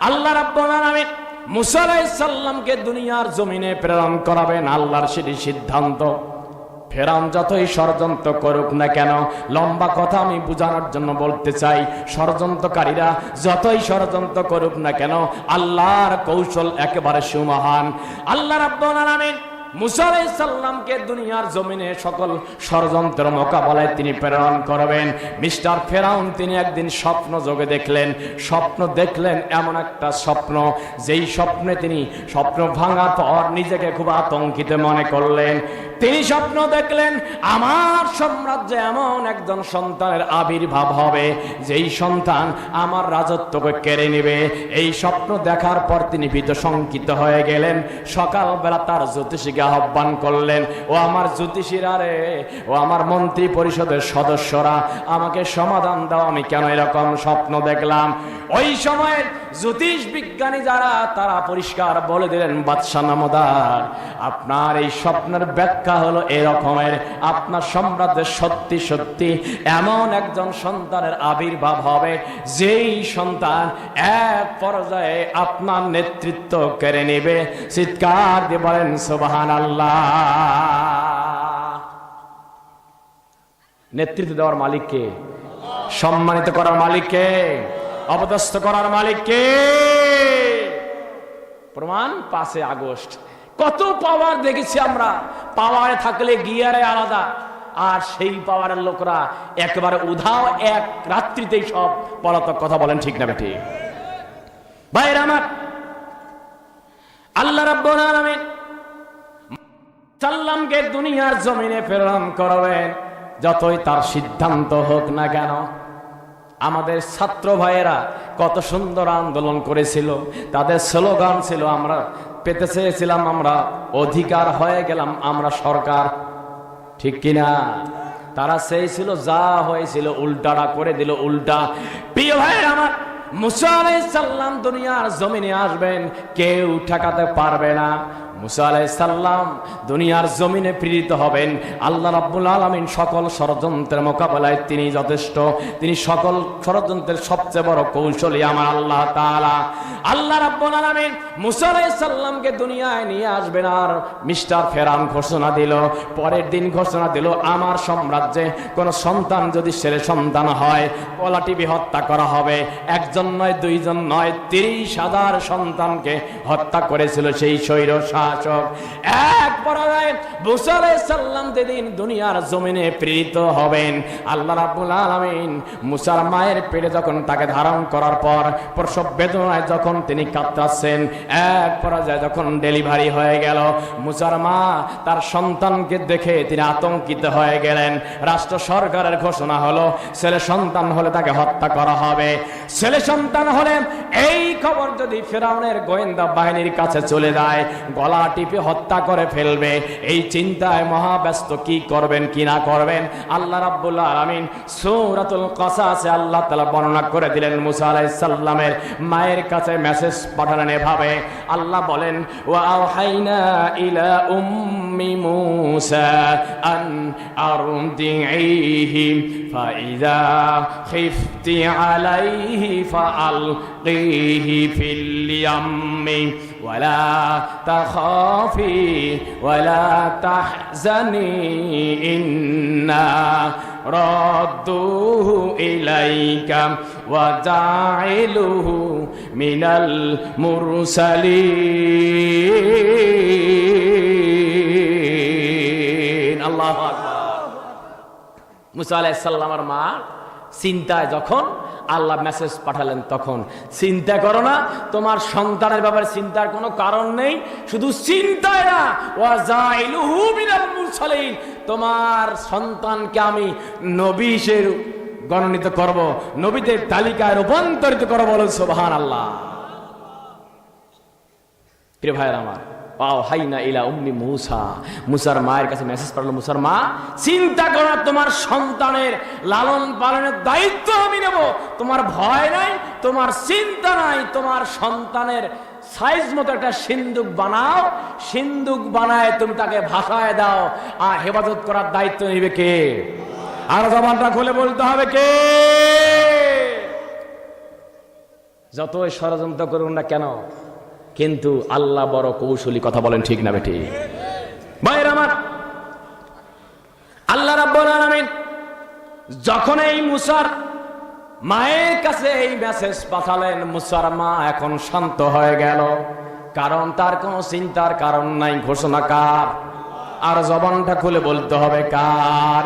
আল্লাহ রাব্বুল আলামিন মুসা আলাইহিস সালামকে দুনিয়ার জমিনে প্রেরণ করাবেন, আল্লাহর সেটি সিদ্ধান্ত। ফেরাউন যতই ষড়যন্ত্র করুক না কেন, লম্বা কথা আমি বোঝানোর জন্য বলতে চাই, ষড়যন্ত্রকারীরা যতই ষড়যন্ত্র করুক না কেন, আল্লাহর কৌশল একেবারে সুমহান। আল্লাহ রাব্বুল আলামিন মুসা আলাইহিস সালামকে দুনিয়ার জমিনে সকল ষড়যন্ত্রের মোকাবেলায় তিনি প্রেরণ করবেন। মিস্টার ফেরাউন তিনি একদিন স্বপ্ন যোগে দেখলেন, স্বপ্ন দেখলেন এমন একটা স্বপ্ন, যেই স্বপ্নে তিনি স্বপ্ন ভাঙার পর নিজেকে খুব আতঙ্কিত মনে করলেন। তিনি স্বপ্ন দেখলেন আমার সাম্রাজ্যে এমন একজন সন্তানের আবির্ভাব হবে, যেই সন্তান আমার রাজত্বকে কেড়ে নেবে। এই স্বপ্ন দেখার পর তিনি ভীত শঙ্কিত হয়ে গেলেন। সকালবেলা তার জ্যোতিষীকে আহ্বান করলেন, ও আমার জ্যোতিষীরা রে, ও আমার মন্ত্রী পরিষদের সদস্যরা, আমাকে সমাধান দাও, আমি কেন এরকম স্বপ্ন দেখলাম। ওই সময়ের জ্যোতিষ বিজ্ঞানী যারা, তারা পরিষ্কার বলে দিলেন, বাদশা নামদার, আপনার এই স্বপ্নের ব্যাখ্যা হলো এরকমের, আপনার সাম্রাজ্যে সত্যি সত্যি এমন একজন সন্তানের আবির্ভাব হবে, যেই সন্তান এক পর্যায়ে আপনার নেতৃত্ব কেড়ে নেবে। চিৎকার দিয়ে বলেন সুবহানাল্লাহ। নেতৃত্ব দেওয়ার মালিক কে? সম্মানিত করার মালিক কে? অপদস্থ করার মালিক কে? প্রমাণ 5 আগস্ট। কত পাওয়ার দেখেছি আমরা, পাওয়ারে থাকলে গিয়ারে আলাদা, আর সেই পাওয়ারের লোকরা একেবারে উধাও, এক রাত্রিতেই সব পলাতক। কথা বলেন ঠিক না বেঠিক? ভাইরা আমার, আল্লাহ রাব্বুল আলামিন সাল্লামকে দুনিয়ার জমিনে প্রেরণ করবেন, যতই তার সিদ্ধান্ত হোক না কেন। আমাদের ছাত্র ভাইয়েরা কত সুন্দর আন্দোলন করেছিল, তাদের স্লোগান ছিল, আমরা পেতে চেয়েছিলাম, আমরা অধিকার হয়ে গেলাম, আমরা সরকার। ঠিক কিনা? তারা চেয়েছিল, যা হয়েছিল উল্টাটা করে দিল, উল্টা। প্রিয় ভাইয়েরা আমার, মুসা আলাইহিস সালাম দুনিয়ার জমিনে আসবেন, কেউ ঠেকাতে পারবে না। মুসা আলাইহিস সালাম দুনিয়ার জমিনে প্রেরিত হবেন। আল্লাহ রাব্বুল আলামিন সকল ষড়যন্ত্রের মোকাবেলায় তিনি যথেষ্ট, তিনি সকল ষড়যন্ত্রের সবচেয়ে বড় কৌশলী আমার আল্লাহ তাআলা। আল্লাহ রাব্বুল আলামিন মুসা আলাইহিস সালামকে দুনিয়ায় নিয়ে আসবেন, আর মিস্টার ফেরাউন ঘোষণা দিল, পরের দিন ঘোষণা দিল, আমার সাম্রাজ্যে কোন সন্তান যদি ছেলে সন্তান হয়, পলাটিপি হত্যা করা হবে। একজন নয়, দুইজন নয়, 30,000 সন্তানকে হত্যা করেছিল সেই স্বৈর শাসক। এক পর্যায়ে মুসা আলাইহিস সালাম যেদিন দুনিয়ার জমিনে প্রেরিত হবেন, আল্লাহ রাব্বুল আলামিন মুসার মায়ের পেটে যখন তাকে ধারণ করার পর প্রসব বেদনায় যখন তিনি কাঁদতেছেন, এক পর্যায়ে যখন ডেলিভারি হয়ে গেল, মুসার মা তার সন্তানকে দেখে তিনি আতঙ্কিত হয়ে গেলেন। রাষ্ট্র সরকারের ঘোষণা হলো, ছেলে সন্তান হলে তাকে হত্যা করা হবে। ছেলে সন্তান হলে এই খবর যদি ফেরাউনের গোয়েন্দা বাহিনীর কাছে চলে যায়, গলা টিপে হত্যা করে ফেলবে। এই চিন্তায় মহাব্যস্ত, কি করবেন কি না করবেন। আল্লাহ রাব্বুল আলামিন সূরাতুল কাসাসে আল্লাহ তাআলা বর্ণনা করে দিলেন, মুসা আলাইহিস সালামের মায়ের কাছে মেসেজ পাঠালেন এভাবে। আল্লাহ বলেন, ওয়া আওহাইনা ইলা উম্মি মুসা আন আরদিহি ফাইযা খিফতি আলাইহি ফাআলকিহি ফিল ইয়াম্মি ওয়ালা তাখাফি ওয়ালা তাহজানি ইন্না রাদ্দুহু ইলাইকা ওয়া জাইলুহু মিনাল মুরসালিন। আল্লাহু আকবার। মুসা আলাইহিস সালামের মা চিন্তায় যখন আল্লাহ মেসেজ পাঠালেন, তখন চিন্তা করো না, তোমার সন্তানের ব্যাপারে চিন্তার কোনো কারণ নেই। শুধু চিন্তায় না, ওয়া জাইলুহু মিনাল মুরসালিন, তোমার সন্তানকে আমি নবী হিসেবে গণিত করব, নবীদের তালিকায় রূপান্তরিত করব। বলো সুবহানাল্লাহ। প্রিয় ভাইরা আমার, আওহাইনা ইলা উম্মি মুসা, মুসার মায়ের কাছে মেসেজ পাঠালো, মুসার মা চিন্তা করো, তোমার সন্তানের লালন পালনের দায়িত্ব আমি নেব। তোমার ভয় নাই, তোমার চিন্তা নাই, তোমার সন্তানের সাইজ মতো একটা সিন্দুক বানাও, সিন্দুক বানায় তুমি তাকে ভাসায় দাও, আর হেফাজত করার দায়িত্ব নেবে কে? আর জবানটা খুলে বলতে হবে কে? যতই ষড়যন্ত্র করুন না কেন, কিন্তু আল্লাহ বড় কৌশলী, কথা বলেন ঠিক না বেঠিক? ভাইয়ের আমার, আল্লাহ রাব্বুল আলামিন যখন এই মুসার মায়ের কাছে এই মেসেজ পাঠালেন, মুসার মা এখন শান্ত হয়ে গেল, কারণ তার কোনো চিন্তার কারণ নাই। ঘোষণা কার? আর জবানটা খুলে বলতে হবে কার?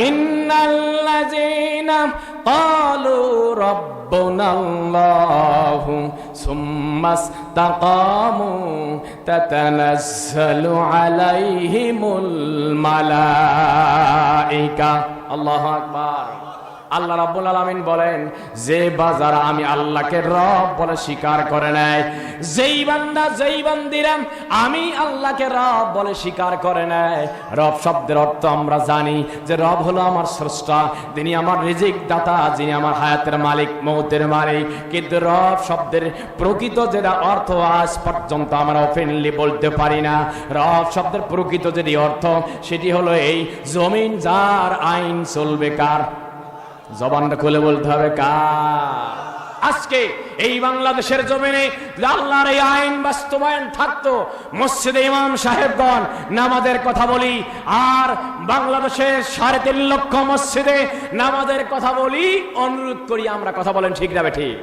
ইন্নাল্লাযীনা ক্বালু রাব্বুনাল্লাহু সুম্মাস্তাকামু তাতানাজ্জালু আলাইহিমুল মালাইকা। আল্লাহু আকবার। আল্লাহ রাব্বুল আলামিন বলেন, যে বাজারা আমি আল্লাহকে রব বলে স্বীকার করে নেয়, যেই বান্দা যেই বান্দিরা আমি আল্লাহকে রব বলে স্বীকার করে নেয়। রব শব্দের অর্থ আমরা জানি যে রব হলো আমার স্রষ্টা, তিনি আমার রিজিক দাতা, যিনি আমার হায়াতের মালিক, মৌতের মালিক। কিন্তু রব শব্দের প্রকৃত যেটা অর্থ আজ পর্যন্ত আমরা ওপেনলি বলতে পারি না। রব শব্দের প্রকৃত যেটি অর্থ সেটি হলো এই জমিন যার আইন চলবে কার? জবানটা খুলে বলতে হবে কার? আজকে এই বাংলাদেশের জমিনে আল্লাহর এই আইন বাস্তবায়ন থাকতো, মসজিদে ইমাম সাহেবগণ নামাজের কথা বলি, আর বাংলাদেশের 3.5 লক্ষ মসজিদে নামাজের কথা বলি, অনুরোধ করি আমরা, কথা বলেন ঠিক না বেঠিক?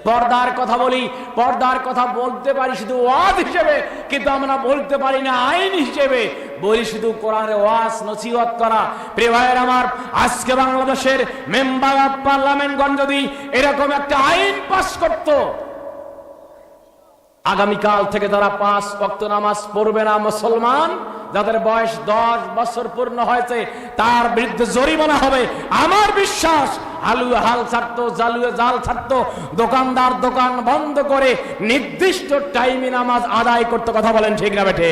পর্দার কথা বলি, পর্দার কথা বলতে পারি শুধু ওয়াজ হিসেবে, কিন্তু আমরা বলতে পারি না আইন হিসেবে। বলি শুধু কোরআনের ওয়াজ নসিহত করা। প্রিয় ভাইয়ের আমার, আজকে বাংলাদেশের মেম্বার অফ পার্লামেন্টগণ যদি এরকম একটা আইন পাস করত, আগামীকাল থেকে যারা 5 ওয়াক্ত নামাজ পড়বে না মুসলমান, যাদের বয়স 10 বছর পূর্ণ হয়েছে, তার বিরুদ্ধে জরিমানা হবে। আমার বিশ্বাস আলুয়ে হাল ছাড়তো, জালুয়ে জাল ছাড়তো, দোকানদার দোকান বন্ধ করে নির্দিষ্ট টাইমে নামাজ আদায় করতে। কথা বলেন ঠিক না বেঠে?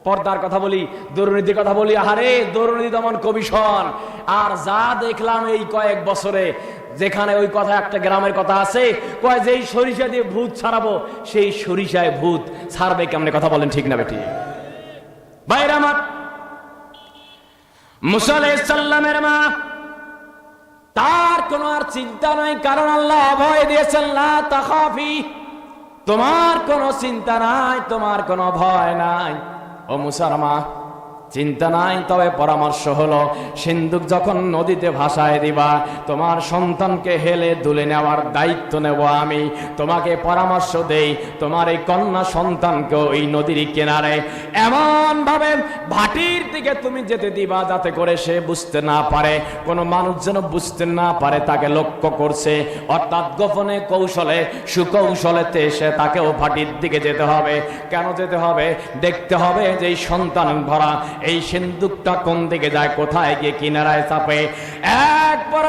পর্দার কথা বলি, দুর্নীতির কথা বলি, আহারে দুর্নীতি দমন কমিশন। আর যা দেখলাম এই কয়েক বছরে, যেখানে ওই কথা একটা গ্রামের কথা আছে, কয় যেই সরিষা দিয়ে ভূত ছাড়াবো, সেই সরিষায় ভূত ছাড়বে কেমনে? কথা বলেন ঠিক না বেঠি? ভাইরা আমার, মুসা আলাইহিস সালামের মা, তার কোনো আর চিন্তা নাই, কারণ আল্লাহ অভয় দিয়েছেন, লা তাখাফি, তোমার কোনো চিন্তা নাই, তোমার কোনো ভয় নাই। ও মুসার মা, চিন্তা নাই, তবে পরামর্শ হলো সিন্ধুক যখন নদীতে ভাসায় দিবা, তোমার সন্তানকে হেলে দুলে নেওয়ার দায়িত্ব নেব আমি। তোমাকে পরামর্শ দেই, তোমার এই কন্যা সন্তানকে এই নদীর কিনারে এমন ভাবে ভাটির দিকে তুমি যেতে দিবা, যাতে করে সে বুঝতে না পারে, কোনো মানুষ যেন বুঝতে না পারে তাকে লক্ষ্য করছে। অর্থাৎ গোপনে কৌশলে সুকৌশলেতে সে তাকেও ভাটির দিকে যেতে হবে। কেন যেতে হবে? দেখতে হবে যে এই সন্তান ভরা এই সিন্ধুকটা কোন দিকে যায়, কোথায় গিয়ে কিনারায় চাপে। একবার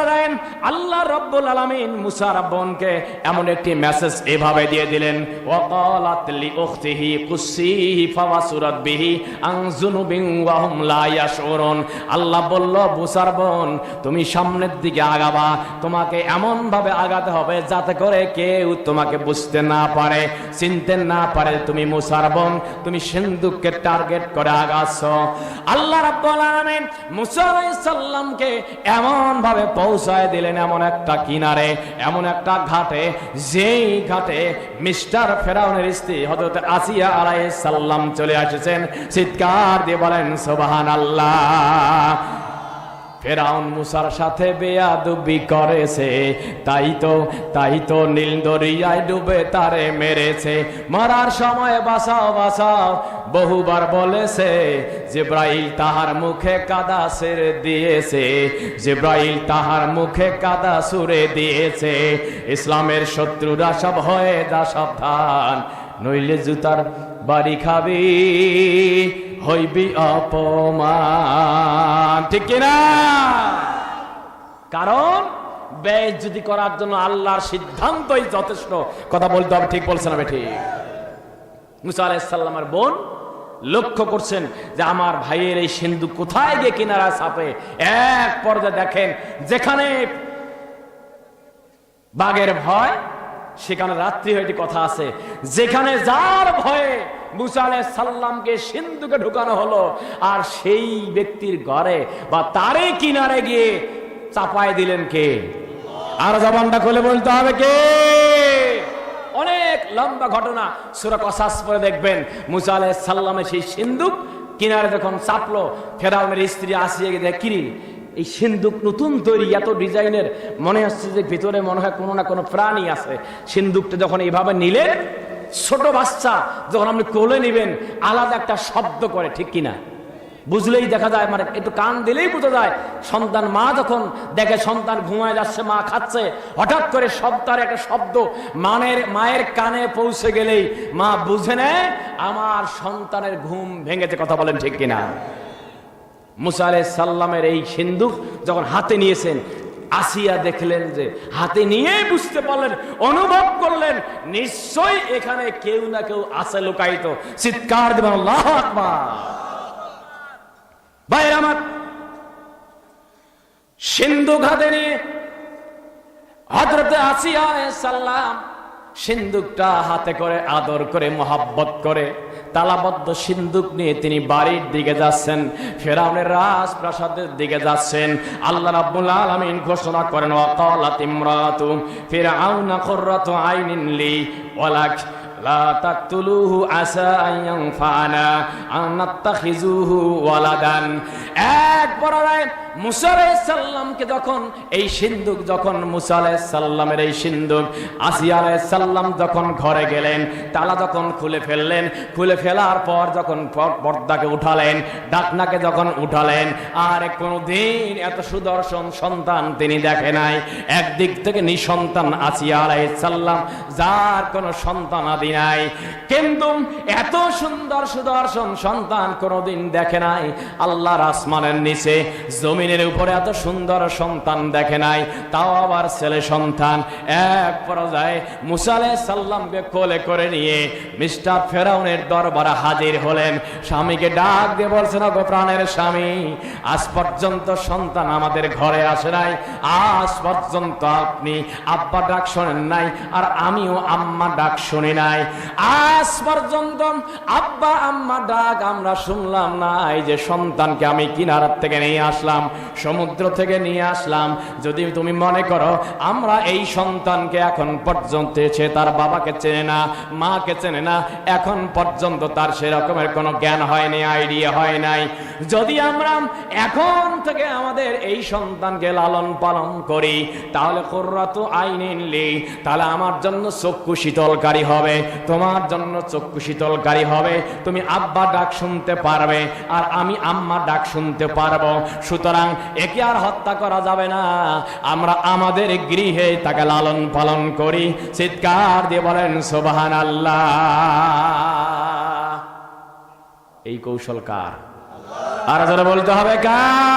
আল্লাহ রাব্বুল আলামিন মুসা বোনকে এমন একটি মেসেজ এভাবে দিয়ে দিলেন, ওয়াকালাত লি উখতিহি কুসিহি ফাওয়াসুরাত বিহি আন যুনুবিন ওয়া হুম লা ইয়াশউরুন। আল্লাহ বলল, মুসার বোন তুমি সামনের দিকে আগাবা, তোমাকে এমন ভাবে আগাতে হবে যাতে করে কেউ তোমাকে বুঝতে না পারে, চিনতে না পারে তুমি মুসার বোন, তুমি সিন্ধুককে টার্গেট করে আগাচ্ছ। আল্লাহ রাব্বুল আলামিন মুসা আলাইহিস সালামকে এমন ভাবে পৌঁছায় দিলেন এমন একটা কিনারে, এমন একটা ঘাটে, যেই ঘাটে মিস্টার ফেরাউনের স্ত্রী হযরত আসিয়া আলাইহিস সালাম চলে এসেছেন। চিৎকার দিয়ে বলেন সুবহানাল্লাহ। ফেরাউন মুসার সাথে বেয়াদবি করেছে, তাই তো নীল দরিয়ায় ডুবে তারে মেরেছে। মরার সময় বাঁচাও বাঁচাও বহুবার বলেছে, জিব্রাইল তাহার মুখে কাদা সুরে দিয়েছে, জিব্রাইল তাহার মুখে কাদা সুরে দিয়েছে। ইসলামের শত্রুরা সব হয়ে যা সাবধান, নইলে জুতার বাড়ি খাবি, হইবি অপমান। ঠিক কিনা? কারণ বেইজ্জতি করার জন্য আল্লাহর সিদ্ধান্তই যথেষ্ট। কথা বলতে হবে, ঠিক বলছেন না ঠিক? মুসা আলাইহিস সালামের বোন লক্ষ্য করছেন যে আমার ভাইয়ের এই সিন্ধুক কোথায় গিয়ে কিনারা চাপে। এক পর্যায়ে দেখেন, যেখানে বাঘের ভয় সেখানে রাত্রি হয়ে কথা আছে, যেখানে যার ভয়ে মুসা আলাইহিস সালামকে সিন্ধুকে ঢুকানো হলো, আর সেই ব্যক্তির ঘরে বা তারে কিনারে গিয়ে চাপায় দিলেন কে? আর জবানটা খুলে বলতে হবে কে? অনেক লম্বা ঘটনা, সূরা কসাস পড়ে দেখবেন। মুসা আলাইহিস সালামের সেই সিন্দুক কিনারে যখন চাপলো, ফেরাউনের স্ত্রী আসিয়া গিয়ে দেখে, কিরে এই সিন্দুক নতুন তৈরি, এত ডিজাইনের, মনে হচ্ছে যে ভিতরে মনে হয় কোনো না কোনো প্রাণী আছে। সিন্দুকটা যখন এইভাবে নিলেন, ছোট বাচ্চা যখন আপনি কোলে নিবেন আলাদা একটা শব্দ করে, ঠিক কিনা? বুঝলেই দেখা যায়, মানে একটু কান দিলেই বোঝা যায়। সন্তান মা যখন দেখে সন্তান ঘুমায় যাচ্ছে, মা খাচ্ছে, হঠাৎ করে সন্তানের একটা শব্দ মায়ের কানে পৌঁছে গেলেই মা বুঝে নেয় আমার সন্তানের ঘুম ভেঙেছে। কথা বলেন ঠিক কিনা? মুসা আলাইহিস সালামের এই সিন্দুক যখন হাতে নিয়েছেন, আসিয়া দেখলেন যে হাতে নিয়ে বুঝতে পারলেন, অনুভব করলেন নিশ্চয়ই এখানে কেউ না কেউ আছে লুকায়িত। চিৎকার দেবেন আল্লাহু আকবার। ভাইরা আমার, সিন্দুক হাতে নিয়ে হযরতে আসিয়া আলাইহিস সালাম সিন্দুকটা হাতে করে আদর করে মহব্বত করে তালাবদ্ধ সিন্দুক নিয়ে তিনি বাড়ির দিকে যাচ্ছেন, ফেরাউনের রাজপ্রাসাদের দিকে যাচ্ছেন। আল্লাহ রাব্বুল আলামিন ঘোষণা করেন, ওয়াকালাত ইমরাতু ফিরআউনা কুররাতু আইনিন লি ওয়ালাক লা তাকতুলুহু আসা আন ইয়ানফানা আন নাত্তাখিযুহু ওয়ালাদান। এক পরায় মুসা আলাইহিস সালামকে যখন এই সিন্দুক, যখন মুসা আলাইহিস সালামের এই সিন্দুক, আসিয়া আলাইহিস সালাম যখন ঘরে গেলেন, তালা যখন খুলে ফেললেন, খুলে ফেলার পর যখন পর্দাকে উঠালেন, ডাকনাকে যখন উঠালেন, আর কোনদিন এত সুদর্শন সন্তান তিনি দেখে নাই। একদিক থেকে নিঃসন্তান আসিয়া আলাইহিস সালাম, যার কোনো সন্তান আদি নাই, কিন্তু এত সুন্দর সুদর্শন সন্তান কোনদিন দেখে নাই। আল্লাহর আসমানের নিচে জমিনের উপরে এত সুন্দর সন্তান দেখে নাই, তাও আবার ছেলে সন্তান। এক পর্যায়ে মুসা আলাইহিস সালামকে কোলে করে নিয়ে মিস্টার ফেরাউনের দরবারে হাজির হলেন। স্বামীকে ডাক দিয়ে বলছেন, গো প্রাণের স্বামী, আজ পর্যন্ত সন্তান আমাদের ঘরে আসে নাই, আজ পর্যন্ত আপনি আব্বা ডাক শোনেন নাই, আর আমিও আম্মা ডাক শুনি নাই। আজ পর্যন্ত আব্বা আম্মা ডাক আমরা শুনলাম না। এই যে সন্তানকে আমি কিনারার থেকে নিয়ে আসলাম, সমুদ্র থেকে নিয়ে আসলাম, যদি তুমি মনে করো আমরা এই সন্তানকে এখন পর্যন্ত, সে তার বাবাকে চেনে না, মাকে চেনে না, এখন পর্যন্ত তার সেরকমের কোনো জ্ঞান হয়নি, আইডিয়া হয় নাই, যদি আমরা এখন থেকে আমাদের এই সন্তানকে লালন পালন করি, তাহলে কুররাতু আইনিন লি, তাহলে আমার জন্য চক্ষু শীতলকারী হবে, তোমার জন্য চক্ষু শীতলকারী হবে, তুমি আব্বা ডাক শুনতে পারবে আর আমি আম্মা ডাক শুনতে পারবো। সুতরাং একে আর হত্যা করা যাবে না, আমরা আমাদের গৃহে তাকে লালন পালন করি। চিৎকার দিয়ে বলেন সুবহানাল্লাহ। এই কৌশল কার? আর যারা বলতে হবে কার?